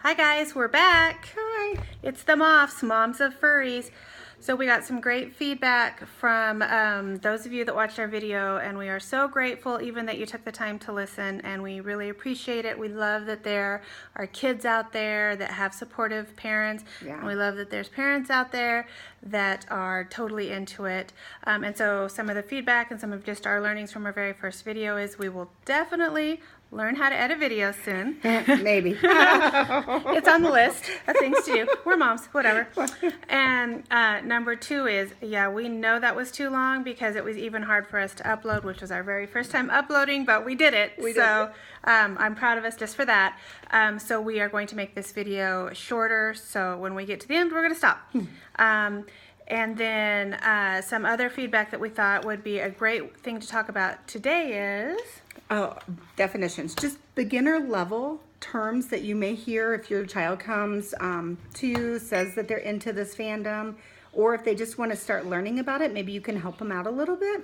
Hi guys, we're back. Hi. It's the Moths, Moms of Furries. So we got some great feedback from those of you that watched our video, and we are so grateful even that you took the time to listen, and we really appreciate it. We love that there are kids out there that have supportive parents, and we love that there's parents out there that are totally into it. And so some of the feedback and some of just our learnings from our very first video is we will definitely learn how to edit videos soon. Maybe. It's on the list of things to do. We're moms, whatever. And number two is, yeah, we know that was too long because it was even hard for us to upload, which was our very first time uploading, but we did it. I'm proud of us just for that. So we are going to make this video shorter, so when we get to the end, we're going to stop. And then some other feedback that we thought would be a great thing to talk about today is... Oh, definitions. Just beginner level terms that you may hear if your child comes to you, says that they're into this fandom, or if they just want to start learning about it, maybe you can help them out a little bit.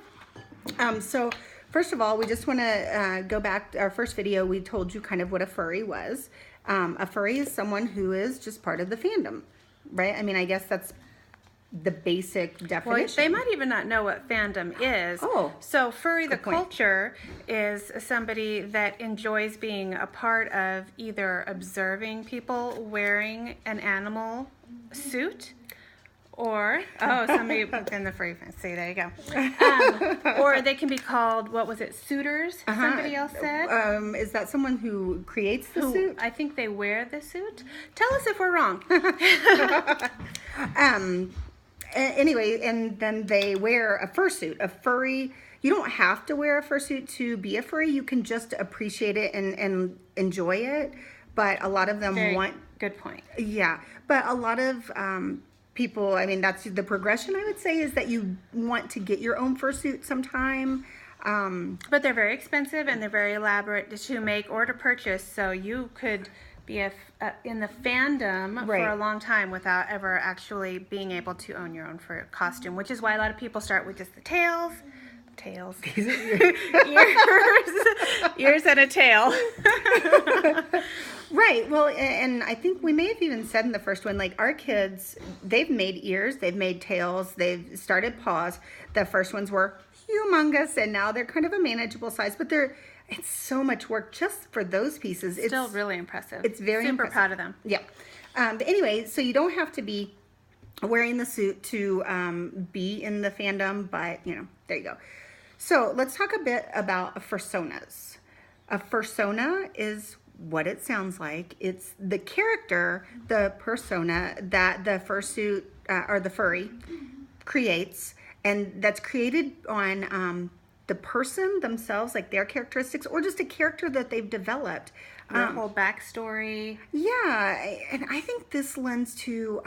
So first of all, we just want to go back to our first video. We told you kind of what a furry was. A furry is someone who is just part of the fandom, right? I mean, I guess that's the basic definition. Well, they might even not know what fandom is. Oh, so furry, the culture, is somebody that enjoys being a part of either observing people wearing an animal suit, or somebody in the furry fan. See, there you go. Or they can be called, what was it, suitors? Somebody else said. Is that someone who creates the suit? I think they wear the suit. Tell us if we're wrong. Anyway, and then they wear a fursuit. A furry, you don't have to wear a fursuit to be a furry. You can just appreciate it and enjoy it. But a lot of them Good point. Yeah, but a lot of people, I mean, that's the progression, I would say, is that you want to get your own fursuit sometime. But they're very expensive and they're very elaborate to make or to purchase. So you could be in the fandom for a long time without ever actually being able to own your own fur costume, which is why a lot of people start with just the tails, ears and a tail. Right. Well, and I think we may have even said in the first one, like our kids, they've made ears, they've made tails, they've started paws. The first ones were humongous, and now they're kind of a manageable size, but it's so much work just for those pieces. It's still really impressive. It's very super impressive. Proud of them. Yeah. But anyway, so you don't have to be wearing the suit to be in the fandom, but there you go. So let's talk a bit about fursonas. A fursona is what it sounds like. It's the character, the persona that the fursuit or the furry creates, and that's created on the person themselves, like their characteristics, or just a character that they've developed. Their whole backstory. Yeah, and I think this lends to,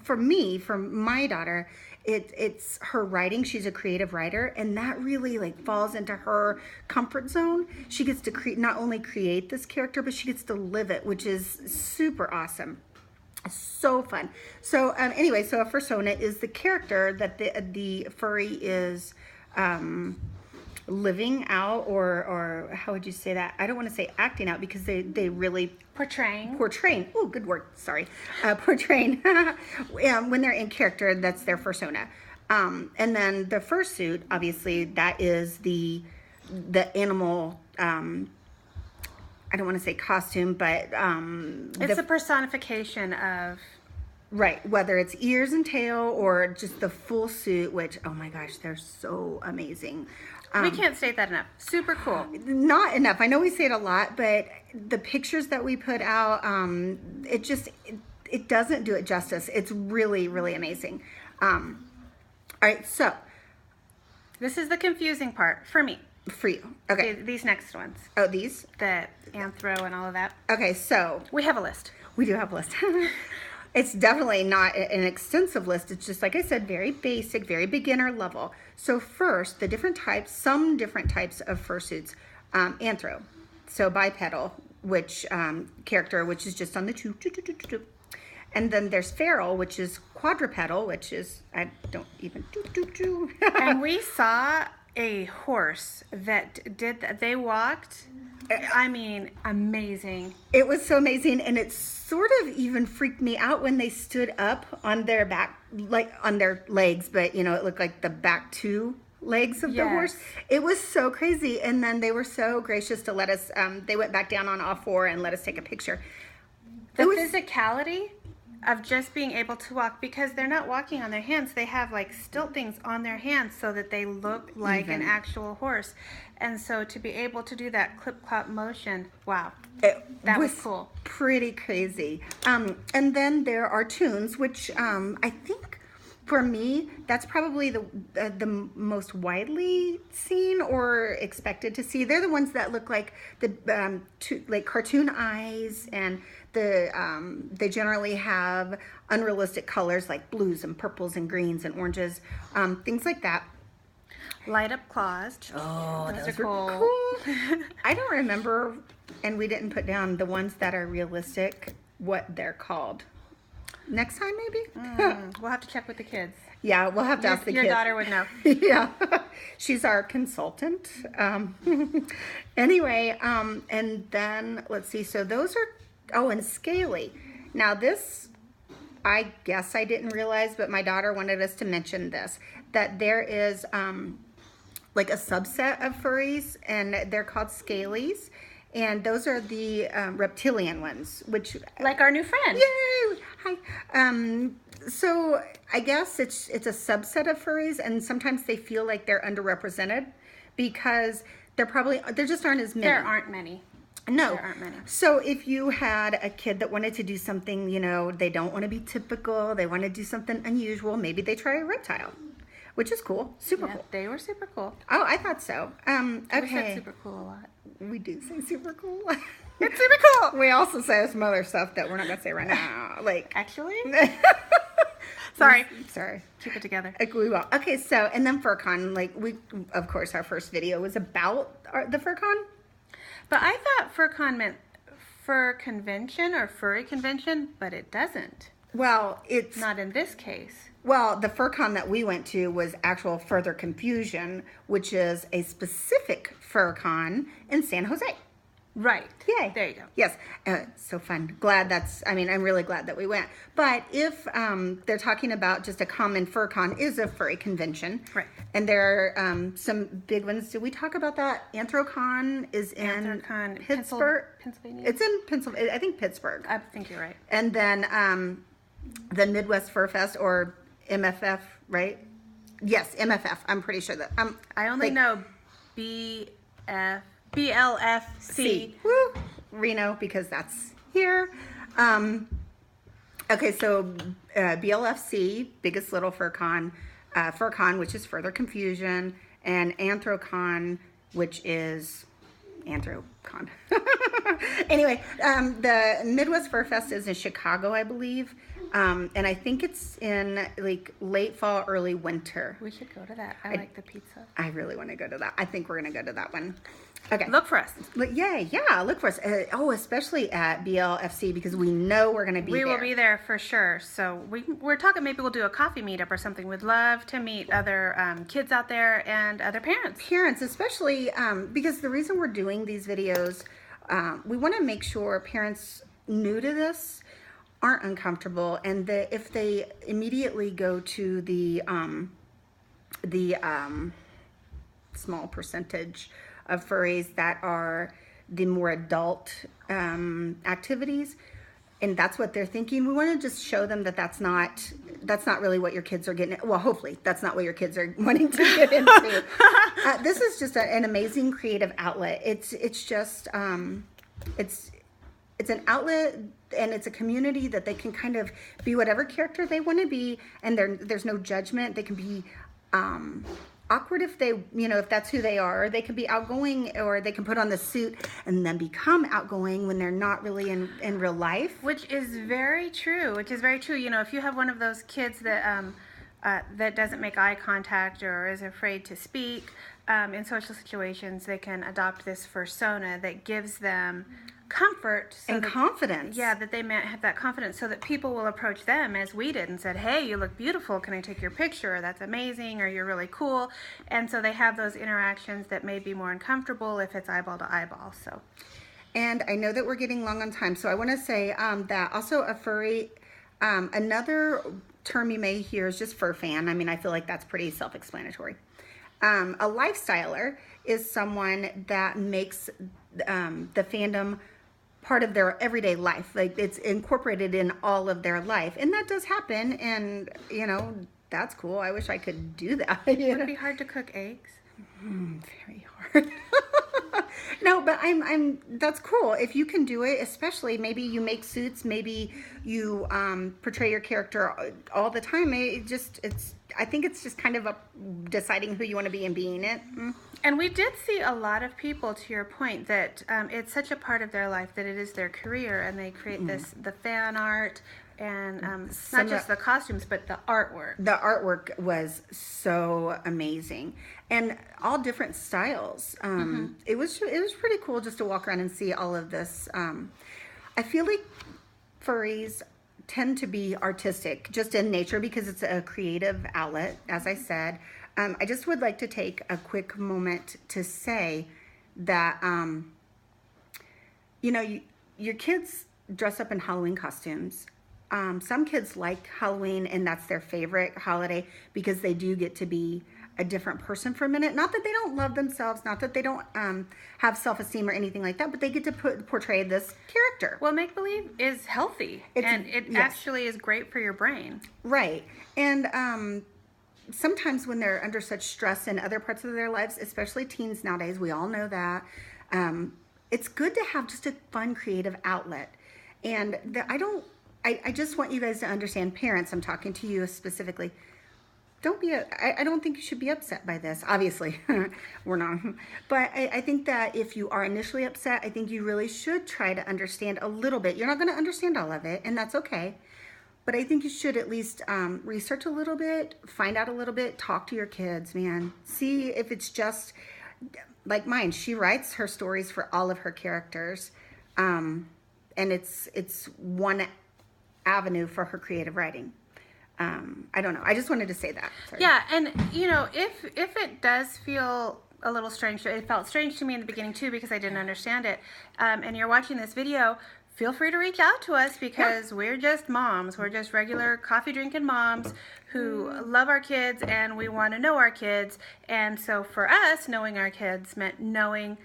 for me, for my daughter, it's her writing. She's a creative writer, and that really falls into her comfort zone. She gets to not only create this character, but she gets to live it, which is super awesome. So fun. So anyway, so a fursona is the character that the furry is living out, or how would you say that? I don't want to say acting out, because they really portraying. Oh, good word. Sorry. Portraying. When they're in character, that's their fursona. And then the fursuit, obviously, that is the animal. I don't want to say costume, but it's a personification of. Right, whether it's ears and tail or just the full suit, which, oh my gosh, they're so amazing. We can't state that enough. Super cool. Not enough. I know we say it a lot, but the pictures that we put out, it doesn't do it justice. It's really, really amazing. All right, so. This is the confusing part for me. For you. Okay. These next ones. Oh, these? The anthro and all of that. Okay, so. We have a list. We do have a list. It's definitely not an extensive list. It's just, like I said, very basic, very beginner level. So first, some different types of fursuits. Anthro, so bipedal, which character, which is just on the two. And then there's feral, which is quadrupedal, which is, I don't even And we saw a horse that did that. They walked I mean, amazing. It was so amazing, and it sort of even freaked me out when they stood up on their back, like on their legs, but you know, it looked like the back two legs of the horse. Yes. It was so crazy, and then they were so gracious to let us. They went back down on all four and let us take a picture. The It was physicality of just being able to walk, because they're not walking on their hands, they have like stilt things on their hands so that they look like an actual horse. And so to be able to do that clip clop motion, wow, that was cool. Pretty crazy. And then there are tunes, which I think for me, that's probably the most widely seen or expected to see. They're the ones that look like like cartoon eyes, and they generally have unrealistic colors like blues and purples and greens and oranges, things like that. Light up claws. Oh, those those are were cool. cool. I don't remember, and we didn't put down the ones that are realistic, what they're called. Next time, maybe? We'll have to check with the kids. Yeah, we'll have to ask the Your kids. daughter would know. Yeah, she's our consultant. Anyway, and then let's see. So those are, oh, and scaly. Now this, I guess I didn't realize, but my daughter wanted us to mention this, that there is like a subset of furries, and they're called scalies. And those are the reptilian ones, which... Like our new friend. Yay! Hi. So I guess it's a subset of furries, and sometimes they feel like they're underrepresented because there just aren't as many. There aren't many. No. There aren't many. So if you had a kid that wanted to do something, you know, they don't want to be typical, they want to do something unusual, maybe they try a reptile, which is cool. Super Yeah, cool. they were super cool. Oh, I thought so. We said Okay. super cool a lot. We do say super cool. It's super cool. We also say some other stuff that we're not going to say right now. Like, Actually? Sorry. sorry. Keep it together. We will. Okay, so, and then FurCon, like, of course, our first video was about the FurCon. But I thought FurCon meant fur convention or furry convention, but it doesn't. Well, it's Not in this case. Well, the FurCon that we went to was actual Further Confusion, which is a specific FurCon in San Jose. Right. Yay. There you go. Yes. So fun. I'm really glad that we went. But if they're talking about just a common FurCon is a furry convention. Right. And there are some big ones. Did we talk about that? Anthrocon is in Anthrocon, Pittsburgh. Pennsylvania? It's in Pennsylvania. I think Pittsburgh. I think you're right. And then the Midwest Fur Fest, or MFF, right? Yes, MFF. I'm pretty sure that. I only know BLFC. Woo! Reno, because that's here. Okay, so BLFC, Biggest Little FurCon, which is Further Confusion, and Anthrocon, which is Anthrocon. Anyway, the Midwest Fur Fest is in Chicago, I believe. And I think it's in like late fall, early winter. We should go to that. I like the pizza. I really want to go to that. I think we're going to go to that one. Okay. Look for us. Yeah, look for us. Especially at BLFC, because we know we're going to be there. We will be there for sure. So we're talking, maybe we'll do a coffee meetup or something. We'd love to meet other kids out there and other parents. Parents, especially because the reason we're doing these videos, we want to make sure parents new to this aren't uncomfortable, and that if they immediately go to the small percentage of furries that are the more adult activities, and that's what they're thinking, we want to just show them that that's not really what your kids are getting. Well, hopefully that's not what your kids are wanting to get into. This is just an amazing creative outlet. It's just it's an outlet, and it's a community that they can kind of be whatever character they want to be, and there's no judgment. They can be awkward if if that's who they are. They can be outgoing, or they can put on the suit and then become outgoing when they're not really in real life. Which is very true. If you have one of those kids that that doesn't make eye contact or is afraid to speak in social situations, they can adopt this fursona that gives them comfort. So and confidence. Yeah, that they might have that confidence so that people will approach them as we did and said, hey, you look beautiful. Can I take your picture? Or that's amazing. Or you're really cool. And so they have those interactions that may be more uncomfortable if it's eyeball to eyeball. So. And I know that we're getting long on time. So I want to say that also a furry, another term you may hear is just fur fan. I mean, I feel like that's pretty self-explanatory. A lifestyler is someone that makes the fandom part of their everyday life. Like it's incorporated in all of their life. And that does happen. And, you know, that's cool. I wish I could do that. Would it be hard to cook eggs? Very hard. No, but that's cool. If you can do it, especially maybe you make suits, maybe you portray your character all the time. I think it's just kind of deciding who you want to be and being it. And we did see a lot of people, to your point, that it's such a part of their life that it is their career, and they create the fan art, and not just the costumes, but the artwork. The artwork was so amazing, and all different styles. It was pretty cool just to walk around and see all of this. I feel like furries tend to be artistic just in nature because it's a creative outlet, as I said. I just would like to take a quick moment to say that, you know, your kids dress up in Halloween costumes. Some kids like Halloween and that's their favorite holiday because they do get to be a different person for a minute. Not that they don't love themselves, not that they don't have self-esteem or anything like that, but they get to portray this character. Well, make-believe is healthy, and it actually is great for your brain. Right. And sometimes when they're under such stress in other parts of their lives, especially teens nowadays, we all know that, it's good to have just a fun, creative outlet. And I just want you guys to understand, parents, I'm talking to you specifically, I don't think you should be upset by this. Obviously, we're not. But I think that if you are initially upset, I think you really should try to understand a little bit. You're not going to understand all of it, and that's okay. But I think you should at least research a little bit, find out a little bit, talk to your kids, man. See if it's just like mine. She writes her stories for all of her characters, and it's one avenue for her creative writing. I don't know. I just wanted to say that. Sorry. Yeah, and you know, if it does feel a little strange, it felt strange to me in the beginning too because I didn't understand it. And you're watching this video, feel free to reach out to us because we're just moms. We're just regular coffee drinking moms who love our kids and we want to know our kids. And so for us, knowing our kids meant knowing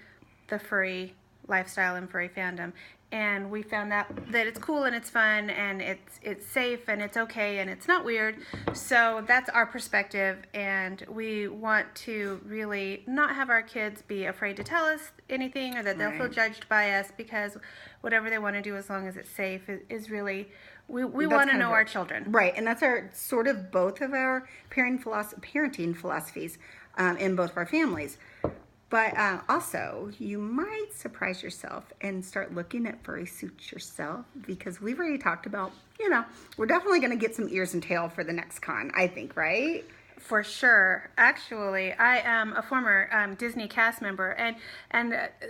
the furry lifestyle and furry fandom. And we found out that it's cool and it's fun and it's safe and it's okay and it's not weird. So that's our perspective, and we want to really not have our kids be afraid to tell us anything or that they'll feel judged by us, because whatever they want to do as long as it's safe is really, we want to know our children. Right, and that's our sort of both of our parenting philosophies in both of our families. But also, you might surprise yourself and start looking at furry suits yourself, because we've already talked about, you know, we're definitely going to get some ears and tail for the next con, I think, right? For sure. Actually, I am a former Disney cast member, and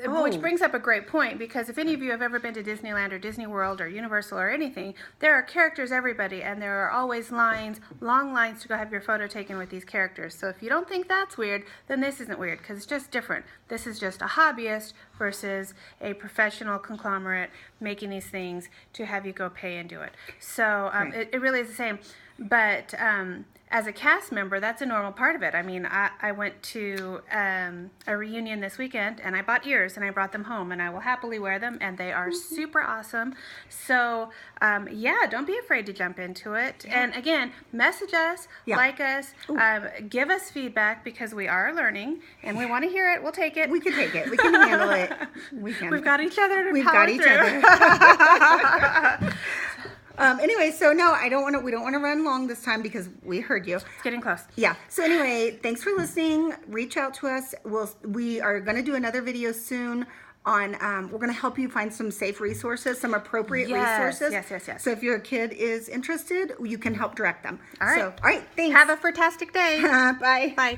which brings up a great point, because if any of you have ever been to Disneyland or Disney World or Universal or anything, there are characters everybody, and there are always lines, long lines to go have your photo taken with these characters. So if you don't think that's weird, then this isn't weird, because it's just different. This is just a hobbyist versus a professional conglomerate making these things to have you go pay and do it. So it really is the same. But as a cast member, that's a normal part of it. I mean, I went to a reunion this weekend, and I bought ears, and I brought them home, and I will happily wear them, and they are super awesome. So, yeah, don't be afraid to jump into it. Yeah. And again, message us, like us, give us feedback, because we are learning, and we want to hear it. We'll take it. We can take it. We can handle it. We've got each other to power through. Other. Anyway, so no, we don't want to run long this time because we heard you. It's getting close. Yeah. So anyway, thanks for listening. Reach out to us. We are going to do another video soon on, we're going to help you find some safe resources, some appropriate resources. Yes. So if your kid is interested, you can help direct them. All right. So, all right. Thanks. Have a fantastic day. Bye. Bye.